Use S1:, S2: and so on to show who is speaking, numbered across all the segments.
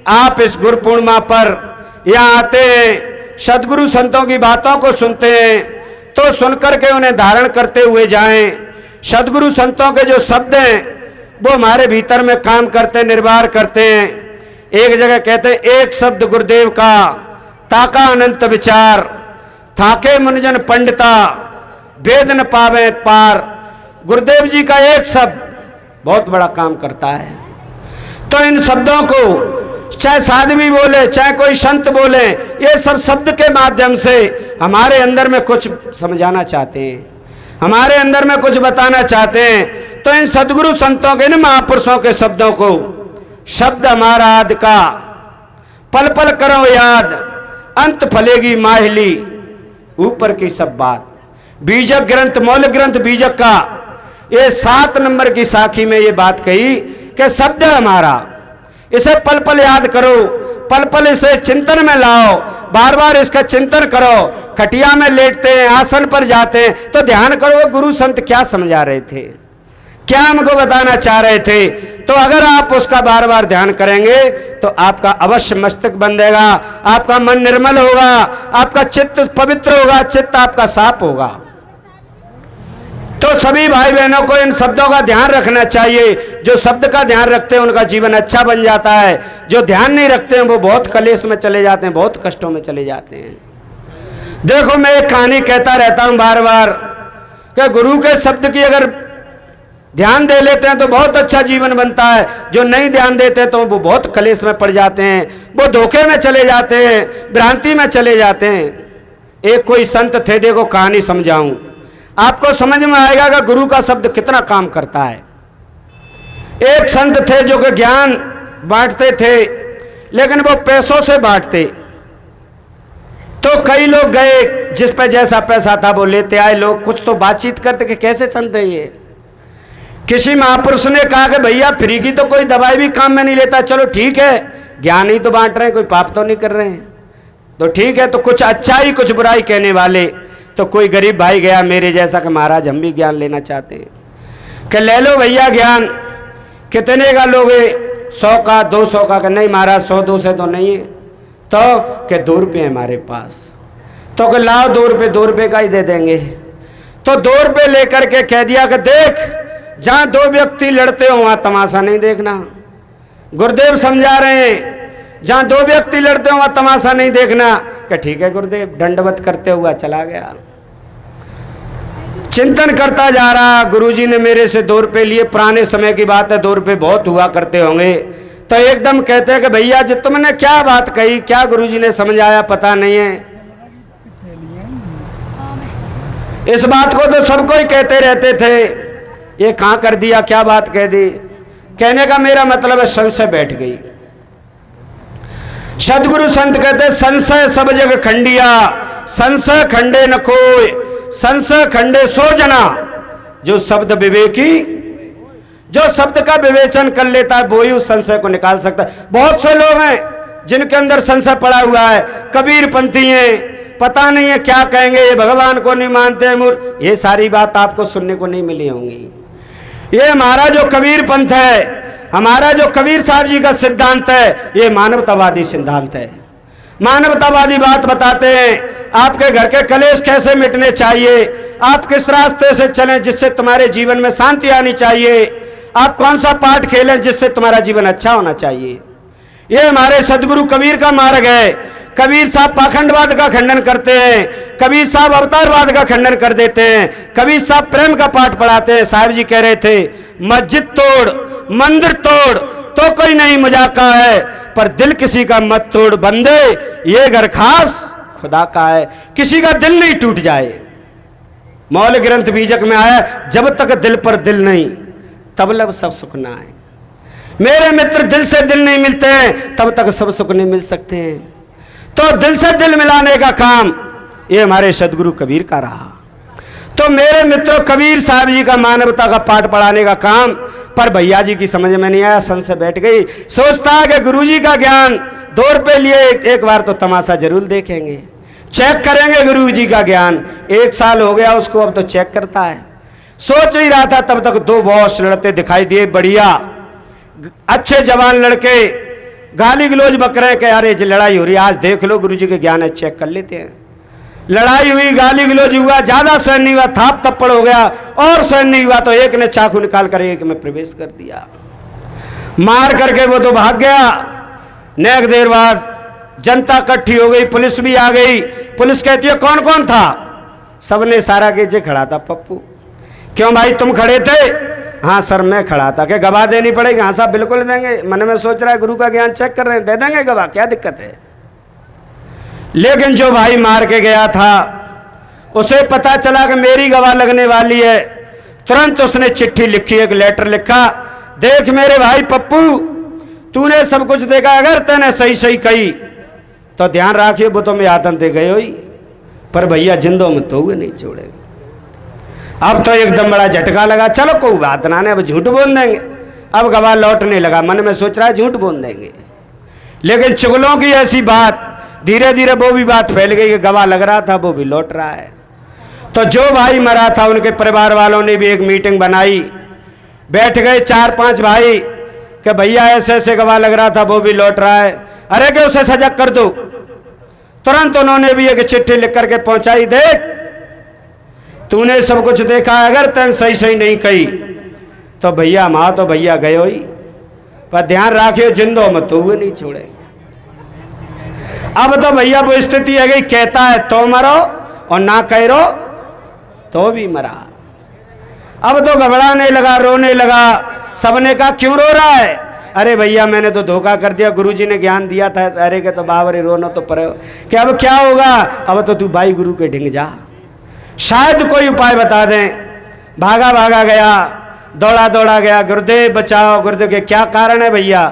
S1: आप इस गुरु पूर्णिमा पर यहाँ आते हैं, सदगुरु संतों की बातों को सुनते हैं, तो सुनकर के उन्हें धारण करते हुए जाएं। सदगुरु संतों के जो शब्द हैं वो हमारे भीतर में काम करते, निर्वार करते हैं। एक जगह कहते हैं, एक शब्द गुरुदेव का ताका अनंत विचार, थाके मुनिजन पंडिता वेद न पावे पार। गुरुदेव जी का एक शब्द बहुत बड़ा काम करता है। तो इन शब्दों को चाहे साधवी बोले, चाहे कोई संत बोले, ये सब शब्द के माध्यम से हमारे अंदर में कुछ समझाना चाहते हैं, हमारे अंदर में कुछ बताना चाहते हैं। तो इन सदगुरु संतों के, इन महापुरुषों के शब्दों को, शब्द हमारा आद का पल पल करो याद, अंत फलेगी माहिली, ऊपर की सब बात। बीजक ग्रंथ, मौलिक ग्रंथ बीजक का ये 7 नंबर की साखी में ये बात कही कि शब्द हमारा, इसे पल पल याद करो, पल पल इसे चिंतन में लाओ, बार बार इसका चिंतन करो। खटिया में लेटते हैं, आसन पर जाते हैं तो ध्यान करो गुरु संत क्या समझा रहे थे, क्या हमको बताना चाह रहे थे। तो अगर आप उसका बार बार ध्यान करेंगे तो आपका अवश्य मस्तिष्क बंधेगा, आपका मन निर्मल होगा, आपका चित्त पवित्र होगा, चित्त आपका साफ होगा। तो सभी भाई बहनों को इन शब्दों का ध्यान रखना चाहिए। जो शब्द का ध्यान रखते हैं उनका जीवन अच्छा बन जाता है, जो ध्यान नहीं रखते हैं वो बहुत कलेश में चले जाते हैं, बहुत कष्टों में चले जाते हैं। देखो, मैं एक कहानी कहता रहता हूं बार बार कि गुरु के शब्द की अगर ध्यान दे लेते हैं तो बहुत अच्छा जीवन बनता है, जो नहीं ध्यान देते तो वो बहुत कलेश में पड़ जाते हैं, वो धोखे में चले जाते हैं, भ्रांति में चले जाते हैं। एक कोई संत थे, देखो कहानी समझाऊं, आपको समझ में आएगा कि गुरु का शब्द कितना काम करता है। एक संत थे जो कि ज्ञान बांटते थे, लेकिन वो पैसों से बांटते। तो कई लोग गए, जिस पे जैसा पैसा था वो लेते आए। लोग कुछ तो बातचीत करते कि कैसे संत है ये। किसी महापुरुष ने कहा कि भैया फ्री की तो कोई दवाई भी काम में नहीं लेता, चलो ठीक है, ज्ञान ही तो बांट रहे हैं, कोई पाप तो नहीं कर रहे हैं, तो ठीक है। तो कुछ अच्छाई कुछ बुराई कहने वाले। तो कोई गरीब भाई गया मेरे जैसा कि महाराज हम भी ज्ञान लेना चाहते हैं, कि ले लो भैया ज्ञान। कितने का लोगे? 100 का, 200 का? नहीं महाराज 100-200 तो नहीं है। तो कि 2 रुपये है हमारे पास। तो कि लाओ 2 रुपये, 2 रुपये का ही दे देंगे। तो 2 रुपये लेकर के कह दिया कि देख, जहां 2 व्यक्ति लड़ते हो वहां तमाशा नहीं देखना। गुरुदेव समझा रहे हैं, जहां 2 व्यक्ति लड़ते हो वहां तमाशा नहीं देखना। कि ठीक है गुरुदेव, दंडवत करते हुआ चला गया। चिंतन करता जा रहा, गुरुजी ने मेरे से 2 रुपये लिए, पुराने समय की बात है, 2 रुपये बहुत हुआ करते होंगे। तो एकदम कहते हैं कि भैया जी तुमने क्या बात कही, क्या गुरुजी ने समझाया पता नहीं है। इस बात को तो सब कोई कहते रहते थे, ये कहां कर दिया, क्या बात कह दी। कहने का मेरा मतलब है संशय बैठ गई। सदगुरु संत कहते संशय सब जग खंडिया, संशय खंडे न कोई, संशय खंडे सो जना। जो शब्द विवेकी, जो शब्द का विवेचन कर लेता है वो ही उस संशय को निकाल सकता है। बहुत से लोग हैं जिनके अंदर संशय पड़ा हुआ है, कबीर पंथी हैं, पता नहीं है क्या कहेंगे, ये भगवान को नहीं मानते हैं। ये सारी बात आपको सुनने को नहीं मिली होंगी। ये हमारा जो कबीर पंथ है, हमारा जो कबीर साहब जी का सिद्धांत है, ये मानवतावादी सिद्धांत है। मानवतावादी बात बताते हैं, आपके घर के कलेश कैसे मिटने चाहिए, आप किस रास्ते से चलें जिससे तुम्हारे जीवन में शांति आनी चाहिए, आप कौन सा पाठ खेलें जिससे तुम्हारा जीवन अच्छा होना चाहिए। ये हमारे सदगुरु कबीर का मार्ग है। कबीर साहब पाखंडवाद का खंडन करते हैं, कबीर साहब अवतारवाद का खंडन कर देते हैं, कबीर साहब प्रेम का पाठ पढ़ाते हैं। साहब जी कह रहे थे, मस्जिद तोड़ मंदिर तोड़ तो कोई नहीं मजाका है, पर दिल किसी का मत तोड़ बंदे, ये घर खास खुदा का है। किसी का दिल नहीं टूट जाए। मौलिक ग्रंथ बीजक में आया, जब तक दिल पर दिल नहीं तब लब सब सुख ना आए। मेरे मित्र, दिल से दिल नहीं मिलते हैं तब तक सब सुख नहीं मिल सकते हैं। तो दिल से दिल मिलाने का काम ये हमारे सदगुरु कबीर का रहा। तो मेरे मित्रों, कबीर साहब जी का मानवता का पाठ पढ़ाने का काम, पर भैया जी की समझ में नहीं आया, संशय बैठ गई। सोचता है कि गुरुजी का ज्ञान 2 रुपये लिए एक बार तो तमाशा जरूर देखेंगे, चेक करेंगे गुरुजी का ज्ञान। 1 साल हो गया उसको, अब तो चेक करता है। सोच ही रहा था, तब तक 2 बॉस लड़ते दिखाई दिए, बढ़िया अच्छे जवान लड़के, गाली गलोज बकरे के अरे जी लड़ाई हो रही है, आज देख लो गुरुजी के ज्ञान है, चेक कर लेते हैं। लड़ाई हुई, गाली गलोज हुआ, ज्यादा सहन नहीं हुआ, थाप थप्पड़ हो गया, और सहन नहीं हुआ तो एक ने चाकू निकाल कर एक में प्रवेश कर दिया, मार करके वो तो भाग गया। नेक देर बाद जनता इकट्ठी हो गई, पुलिस भी आ गई। पुलिस कहती है कौन कौन था? सबने इशारा कीजिए, खड़ा था पप्पू। क्यों भाई तुम खड़े थे? हाँ सर मैं खड़ा था। क्या गवाह देनी पड़ेगी? हाँ साहब बिल्कुल देंगे। मन में सोच रहा है गुरु का ज्ञान चेक कर रहे हैं, दे देंगे गवाह, क्या दिक्कत है। लेकिन जो भाई मार के गया था उसे पता चला कि मेरी गवाह लगने वाली है। तुरंत उसने चिट्ठी लिखी, एक लेटर लिखा, देख मेरे भाई पप्पू, तूने सब कुछ देखा, अगर तूने सही सही कही तो ध्यान रखिए वो तो मैं आदम दे गए हुई, पर भैया जिंदों में तो हुए नहीं छोड़े। अब तो एकदम बड़ा झटका लगा, चलो कोई बात ना, अब झूठ बोल देंगे। अब गवाह लौटने लगा, मन में सोच रहा है झूठ बोल देंगे। लेकिन चुगलों की ऐसी बात, धीरे धीरे वो भी बात फैल गई कि गवाह लग रहा था वो भी लौट रहा है। तो जो भाई मरा था उनके परिवार वालों ने भी एक मीटिंग बनाई, बैठ गए 4-5 भाई कि भैया ऐसे ऐसे गवाह लग रहा था वो भी लौट रहा है, अरे कि उसे सजा कर दो। तुरंत उन्होंने भी एक चिट्ठी लिख करके पहुंचाई, देख तूने सब कुछ देखा, अगर तन सही सही नहीं कही तो भैया माँ तो भैया गए ही, पर ध्यान रखियो जिंदों में तो हुए नहीं छोड़े। अब तो भैया वो स्थिति आ गई, कहता है तो मरो और ना कह रो तो भी मरा। अब तो घबराने लगा, रोने लगा। सबने कहा क्यों रो रहा है? अरे भैया मैंने तो धोखा कर दिया, गुरुजी ने ज्ञान दिया था। अरे के तो बाबरे रोना तो पड़े, क्या अब क्या होगा? अब तो तू भाई गुरु के ढिंग जा, शायद कोई उपाय बता दें। भागा भागा गया, दौड़ा दौड़ा गया, गुरुदेव बचाओ। गुरुदेव के क्या कारण है भैया?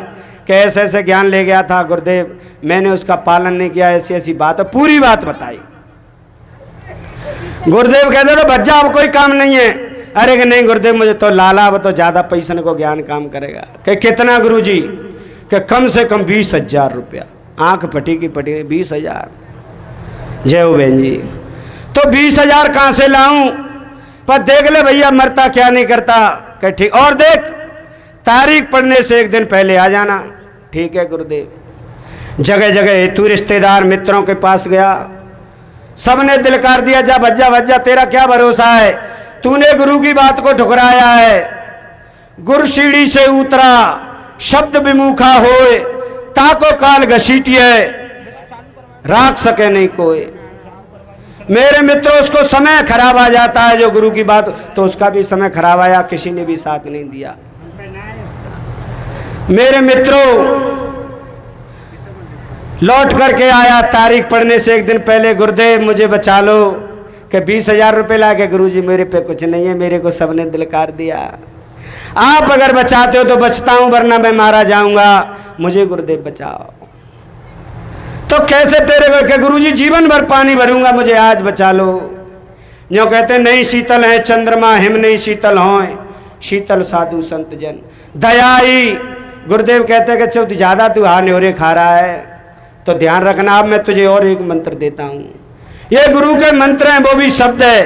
S1: कि ऐसे ऐसे ज्ञान ले गया था गुरुदेव, मैंने उसका पालन नहीं किया, ऐसी ऐसी बात है। पूरी बात बताई। गुरुदेव कहते तो बच्चा अब कोई काम नहीं है। अरे कि नहीं गुरुदेव मुझे तो लाला, अब तो ज्यादा पैसे को ज्ञान काम करेगा। कि कितना गुरुजी? कि कम से कम 20,000 रुपया। आंख फटी की फटी, 20,000। जय हो बहन जी। तो 20,000 कहां से लाऊं? पर देख ले भैया मरता क्या नहीं करता। कि ठीक, और देख तारीख पढ़ने से एक दिन पहले आ जाना। ठीक है गुरुदेव। जगह जगह तू रिश्तेदार मित्रों के पास गया, सबने दिल कर दिया, जा भज्जा भज्जा, तेरा क्या भरोसा है, तूने गुरु की बात को ठुकराया है। गुरु सीढ़ी से उतरा, शब्द विमुखा होए, ताको काल घसीटिए, राख सके नहीं कोई। मेरे मित्रों उसको समय खराब आ जाता है जो गुरु की बात, तो उसका भी समय खराब आया, किसी ने भी साथ नहीं दिया। मेरे मित्रों लौट करके आया तारीख पढ़ने से एक दिन पहले, गुरुदेव मुझे बचा लो। कि 20,000 रुपये ला के गुरुजी मेरे पे कुछ नहीं है, मेरे को सबने दिलकार दिया, आप अगर बचाते हो तो बचता हूं वरना मैं मारा जाऊंगा, मुझे गुरुदेव बचाओ। तो कैसे तेरे को? कि गुरुजी जीवन भर पानी भरूंगा, मुझे आज बचा लो। जो कहते नहीं शीतल है चंद्रमा, हिम नहीं शीतल हो, शीतल साधु संत जन दयाई। गुरुदेव कहते कि चौथ ज्यादा तू हार न्योरे खा रहा है तो ध्यान रखना। अब मैं तुझे और एक मंत्र देता हूं, ये गुरु के मंत्र हैं, वो भी शब्द है,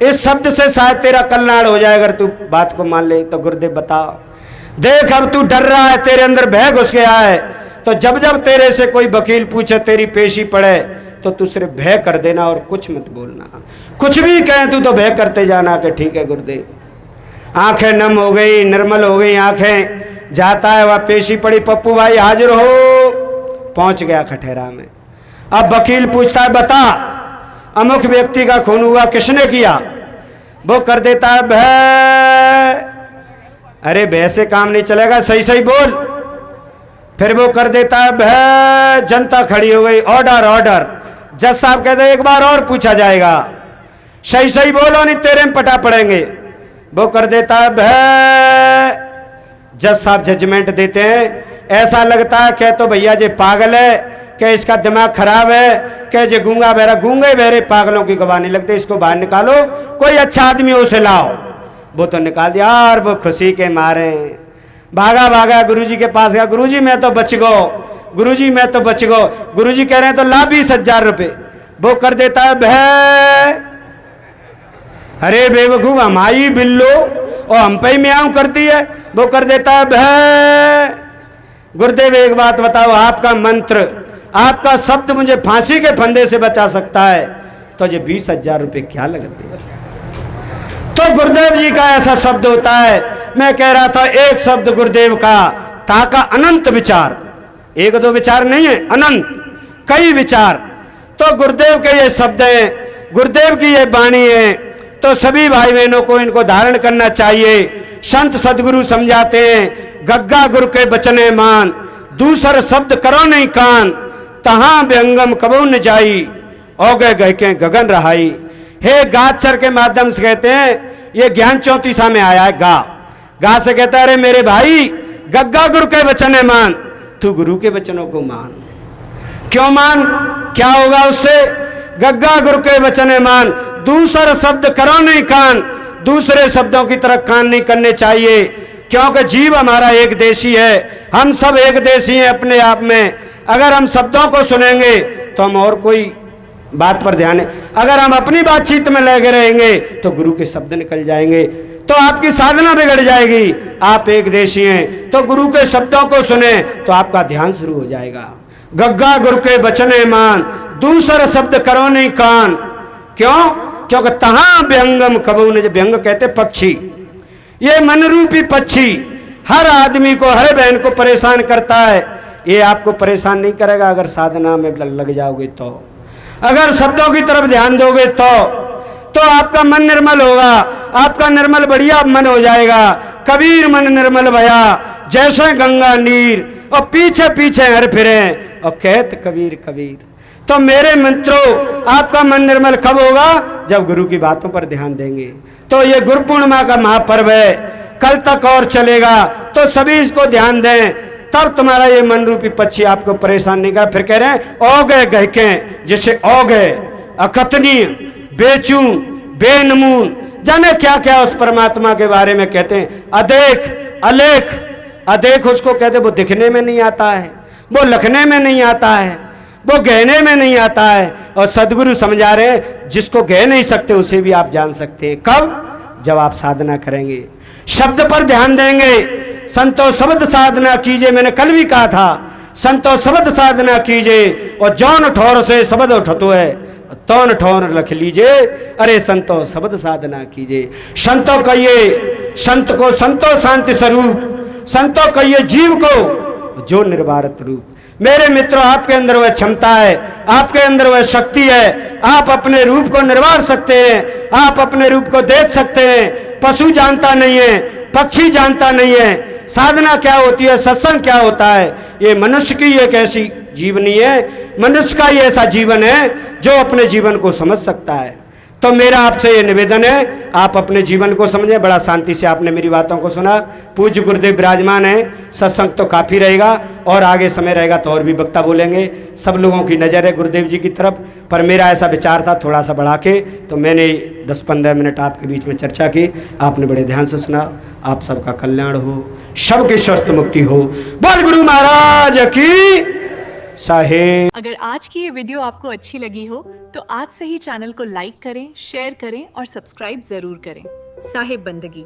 S1: इस शब्द से शायद तेरा कल्याण हो जाए अगर तू बात को मान ले। तो गुरुदेव बताओ। देख अब तू डर रहा है, तेरे अंदर भय घुस गया है, तो जब जब तेरे से कोई वकील पूछे, तेरी पेशी पड़े, तो तू सिर्फ भय कर देना और कुछ मत बोलना। कुछ भी कहें तू तो भय करते जाना कि ठीक है गुरुदेव। आंखें नम हो गई, निर्मल हो गई आंखें। जाता है वह पेशी पड़ी, पप्पू भाई हाजिर हो। पहुंच गया खटेरा में। अब वकील पूछता है बता अमुक व्यक्ति का खून हुआ, किसने किया? वो कर देता है भय। अरे भय से काम नहीं चलेगा, सही सही बोल। फिर वो कर देता है भय। जनता खड़ी हो गई, ऑर्डर ऑर्डर। जज साहब कहते हैं एक बार और पूछा जाएगा, सही सही बोलो नहीं तेरे में पटा पड़ेंगे। वो कर देता है भय। जज साहब जजमेंट देते हैं, ऐसा लगता है क्या तो भैया जी पागल है, क्या इसका दिमाग खराब है, क्या जे गूंगा बहरा, गूंगे बहरे पागलों की गवाह नहीं लगते, इसको बाहर निकालो, कोई अच्छा आदमी हो उसे लाओ। वो तो निकाल दिया और वो खुशी के मारे भागा भागा गुरुजी के पास गया। गुरुजी मैं तो बच गो, गुरुजी मैं तो बच गो। गुरुजी कह रहे हैं तो ला 20,000 रुपये। वो कर देता है भय। अरे बेवकूफ हमारी बिल्लो और हम पे ही म्याऊं करती है। वो कर देता है भय। गुरुदेव एक बात बताओ, आपका मंत्र, आपका शब्द मुझे फांसी के फंदे से बचा सकता है, तो ये 20,000 रुपये क्या लगते हैं? तो गुरुदेव जी का ऐसा शब्द होता है। मैं कह रहा था एक शब्द गुरुदेव का, ताका अनंत विचार, एक दो विचार नहीं है, अनंत कई विचार। तो गुरुदेव के ये शब्द हैं, गुरुदेव की ये वाणी है, तो सभी भाई बहनों को इनको धारण करना चाहिए। संत सदगुरु समझाते हैं, गग्गा गुरु के बचने मान, दूसर शब्द करो नहीं कान, तहां व्यंगम कबो न जाई, औगे गए के गगन रहाई। हे गाचर के माध्यम से कहते हैं, ये ज्ञान 34 में आया है। गा से कहता है, अरे मेरे भाई गग्गा गुरु के वचने मान, तू गुरु के वचनों को मान। क्यों मान? क्या होगा उससे? गग्गा गुरु के वचने मान, दूसरा शब्द करो नहीं कान, दूसरे शब्दों की तरफ कान नहीं करने चाहिए, क्योंकि जीव हमारा एक देशी है, हम सब एक देशी हैं अपने आप में। अगर हम शब्दों को सुनेंगे तो हम और कोई बात पर ध्यान है, अगर हम अपनी बातचीत में लगे रहेंगे तो गुरु के शब्द निकल जाएंगे, तो आपकी साधना बिगड़ जाएगी। आप एक देशी हैं तो गुरु के शब्दों को सुने तो आपका ध्यान शुरू हो जाएगा। गग्गा गुरु के बचने मान, दूसरा शब्द करो नहीं कान। क्यों? क्योंकि तहां व्यंगम कबू ने, व्यंग कहते पक्षी, ये मन रूपी पक्षी हर आदमी को, हर बहन को परेशान करता है। ये आपको परेशान नहीं करेगा अगर साधना में लग जाओगे तो, अगर शब्दों की तरफ ध्यान दोगे तो आपका मन निर्मल होगा, आपका निर्मल बढ़िया मन हो जाएगा। कबीर मन निर्मल भया जैसे गंगा नीर, और पीछे पीछे हर फिरे और कहत कबीर कबीर। तो मेरे मित्रों, आपका मन निर्मल कब होगा? जब गुरु की बातों पर ध्यान देंगे। तो ये गुरु पूर्णिमा का महापर्व है, कल तक और चलेगा, तो सभी इसको ध्यान दें, तब तुम्हारा ये मन रूपी पक्षी आपको परेशान नहीं कर। फिर कह रहे हैं औगे गहके, जैसे औगे, अकथनीय, बेचू, बेनमून, जाने क्या क्या उस परमात्मा के बारे में कहते हैं। अदेख, अलेख, अदेख उसको कहते, वो दिखने में नहीं आता है, वो लखने में नहीं आता है, वो गहने में नहीं आता है। और सदगुरु समझा रहे हैं, जिसको गह नहीं सकते उसे भी आप जान सकते हैं। कब? जब आप साधना करेंगे, शब्द पर ध्यान देंगे। संतो शब्द साधना कीजिए, मैंने कल भी कहा था, संतो शब्द साधना कीजिए, और जौन ठौर से शब्द उठतो है तौन ठौर रख लीजिए। अरे संतो शब्द साधना कीजिए। संतो कहिए संत को, संतो शांति स्वरूप, संतो कहिए जीव को जो निर्वारत रूप। मेरे मित्रों, आपके अंदर वह क्षमता है, आपके अंदर वह शक्ति है, आप अपने रूप को निर्वार सकते हैं, आप अपने रूप को देख सकते हैं। पशु जानता नहीं है, पक्षी जानता नहीं है साधना क्या होती है, सत्संग क्या होता है। ये मनुष्य की एक ऐसी जीवनी है, मनुष्य का ये ऐसा जीवन है जो अपने जीवन को समझ सकता है। तो मेरा आपसे ये निवेदन है, आप अपने जीवन को समझें। बड़ा शांति से आपने मेरी बातों को सुना। पूज्य गुरुदेव विराजमान है, सत्संग तो काफ़ी रहेगा और आगे समय रहेगा तो और भी वक्ता बोलेंगे। सब लोगों की नज़र है गुरुदेव जी की तरफ, पर मेरा ऐसा विचार था थोड़ा सा बढ़ा के, तो मैंने 10-15 मिनट आपके बीच में चर्चा की। आपने बड़े ध्यान से सुना। आप सबका कल्याण हो, सबकी स्वस्थ मुक्ति हो। बोल गुरु महाराज की साहेब।
S2: अगर आज की ये वीडियो आपको अच्छी लगी हो तो आज से ही चैनल को लाइक करें, शेयर करें और सब्सक्राइब जरूर करें। साहेब बंदगी।